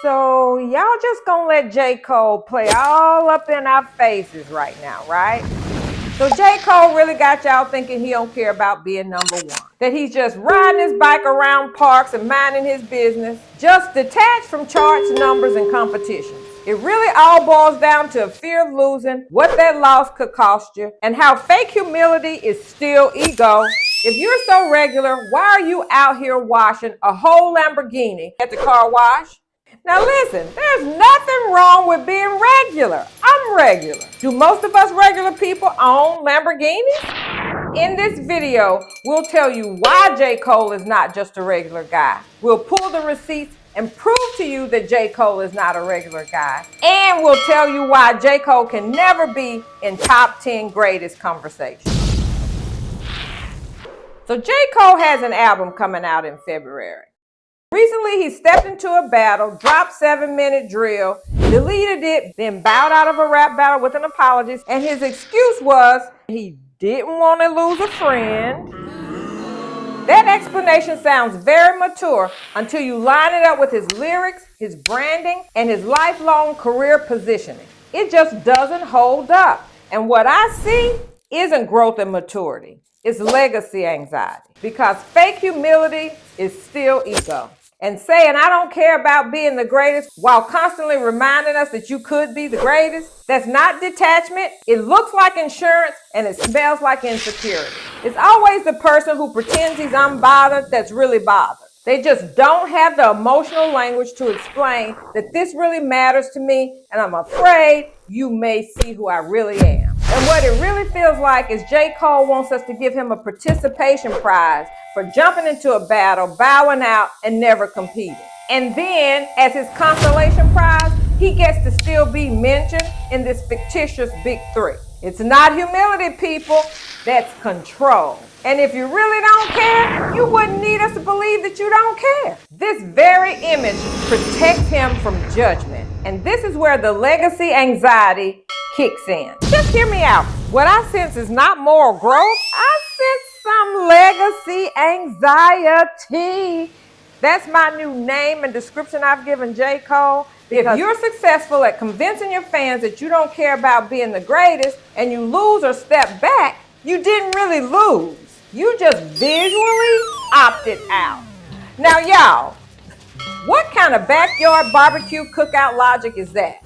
So y'all just gonna let J. Cole play all up in our faces right now, right? So J. Cole really got y'all thinking he don't care about being number one. That he's just riding his bike around parks and minding his business, just detached from charts, numbers, and competitions. It really all boils down to a fear of losing, what that loss could cost you, and how fake humility is still ego. If you're so regular, why are you out here washing a whole Lamborghini at the car wash? Now listen, there's nothing wrong with being regular. I'm regular. Do most of us regular people own Lamborghinis? In this video, we'll tell you why J. Cole is not just a regular guy. We'll pull the receipts and prove to you that J. Cole is not a regular guy. And we'll tell you why J. Cole can never be in top 10 greatest conversation. So J. Cole has an album coming out in February. Recently, he stepped into a battle, dropped 7-minute drill, deleted it, then bowed out of a rap battle with an apology. And his excuse was he didn't want to lose a friend. That explanation sounds very mature until you line it up with his lyrics, his branding, and his lifelong career positioning. It just doesn't hold up. And what I see isn't growth and maturity. It's legacy anxiety, because fake humility is still ego. And saying I don't care about being the greatest while constantly reminding us that you could be the greatest, that's not detachment. It looks like insurance and it smells like insecurity. It's always the person who pretends he's unbothered that's really bothered. They just don't have the emotional language to explain that this really matters to me, and I'm afraid you may see who I really am. And what it really feels like is J. Cole wants us to give him a participation prize for jumping into a battle, bowing out, and never competing. And then, as his consolation prize, he gets to still be mentioned in this fictitious big three. It's not humility, people. That's control. And if you really don't care, you wouldn't need us to believe that you don't care. This very image protects him from judgment. And this is where the legacy anxiety kicks in. Just hear me out. What I sense is not moral growth. I sense some legacy anxiety. That's my new name and description I've given J. Cole. If you're successful at convincing your fans that you don't care about being the greatest and you lose or step back, you didn't really lose. You just visually opted out. Now, y'all, what kind of backyard barbecue cookout logic is that?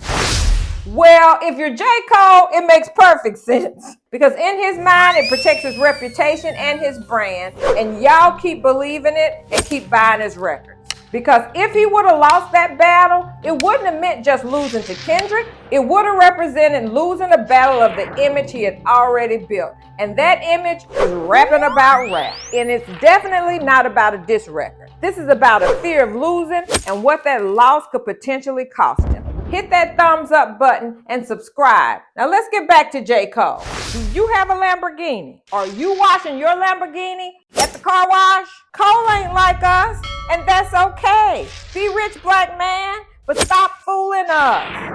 Well, if you're J. Cole, it makes perfect sense. Because in his mind, it protects his reputation and his brand. And y'all keep believing it and keep buying his records. Because if he would have lost that battle, it wouldn't have meant just losing to Kendrick. It would have represented losing a battle of the image he had already built. And that image is rapping about rap. And it's definitely not about a diss record. This is about a fear of losing and what that loss could potentially cost him. Hit that thumbs up button and subscribe. Now let's get back to J. Cole. Do you have a Lamborghini? Are you washing your Lamborghini at the car wash? Cole ain't like us, and that's okay. Be rich, black man, but stop fooling us.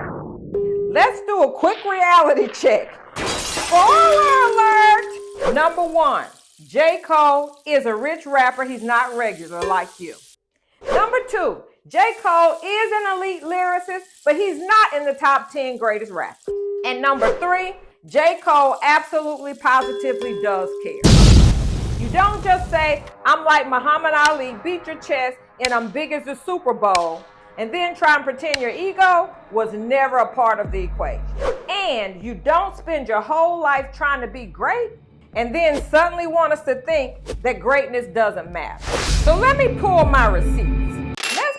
Let's do a quick reality check. Spoiler alert! Number one, J. Cole is a rich rapper. He's not regular like you. Number two, J. Cole is an elite lyricist, but he's not in the top 10 greatest rappers. And number three, J. Cole absolutely positively does care. You don't just say, I'm like Muhammad Ali, beat your chest, and I'm big as the Super Bowl, and then try and pretend your ego was never a part of the equation. And you don't spend your whole life trying to be great, and then suddenly want us to think that greatness doesn't matter. So let me pull my receipts.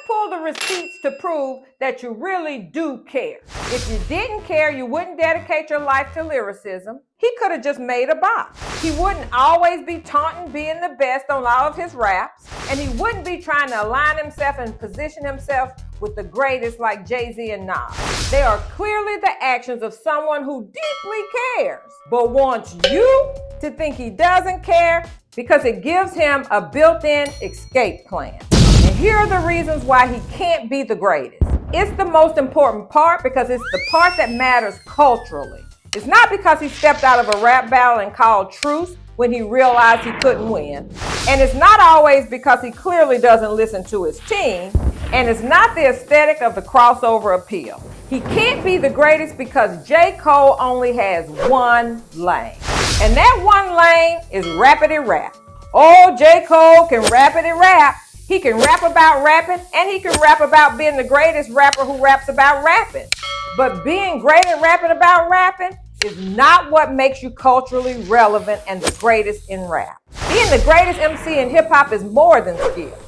Pull the receipts to prove that you really do care. If you didn't care, you wouldn't dedicate your life to lyricism. He could have just made a bop. He wouldn't always be taunting being the best on all of his raps, and he wouldn't be trying to align himself and position himself with the greatest like Jay-Z and Nas. They are clearly the actions of someone who deeply cares, but wants you to think he doesn't care because it gives him a built-in escape plan. And here are the reasons why he can't be the greatest. It's the most important part because it's the part that matters culturally. It's not because he stepped out of a rap battle and called truce when he realized he couldn't win. And it's not always because he clearly doesn't listen to his team, and it's not the aesthetic of the crossover appeal. He can't be the greatest because J. Cole only has one lane. And that one lane is rappity rap. Oh, J. Cole can rappity rap. He can rap about rapping, and he can rap about being the greatest rapper who raps about rapping. But being great at rapping about rapping is not what makes you culturally relevant and the greatest in rap. Being the greatest MC in hip-hop is more than skill.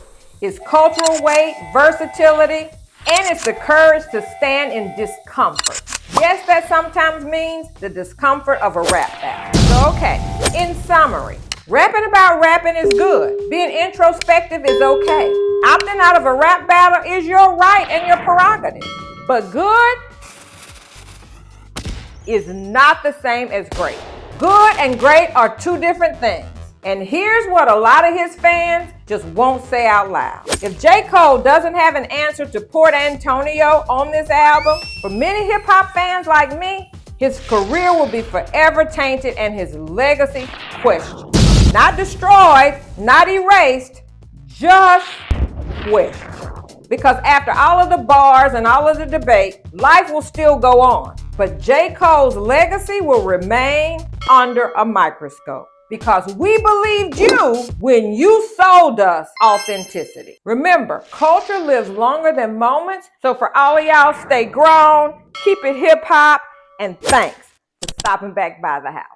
It's cultural weight, versatility, and it's the courage to stand in discomfort. Yes, that sometimes means the discomfort of a rap battle. So, okay, in summary, rapping about rapping is good. Being introspective is okay. Opting out of a rap battle is your right and your prerogative. But good is not the same as great. Good and great are two different things. And here's what a lot of his fans just won't say out loud. If J. Cole doesn't have an answer to Port Antonio on this album, for many hip-hop fans like me, his career will be forever tainted and his legacy questioned. Not destroyed, not erased, just questioned. Because after all of the bars and all of the debate, life will still go on. But J. Cole's legacy will remain under a microscope. Because we believed you when you sold us authenticity. Remember, culture lives longer than moments. So for all of y'all, stay grown, keep it hip hop, and thanks for stopping back by the house.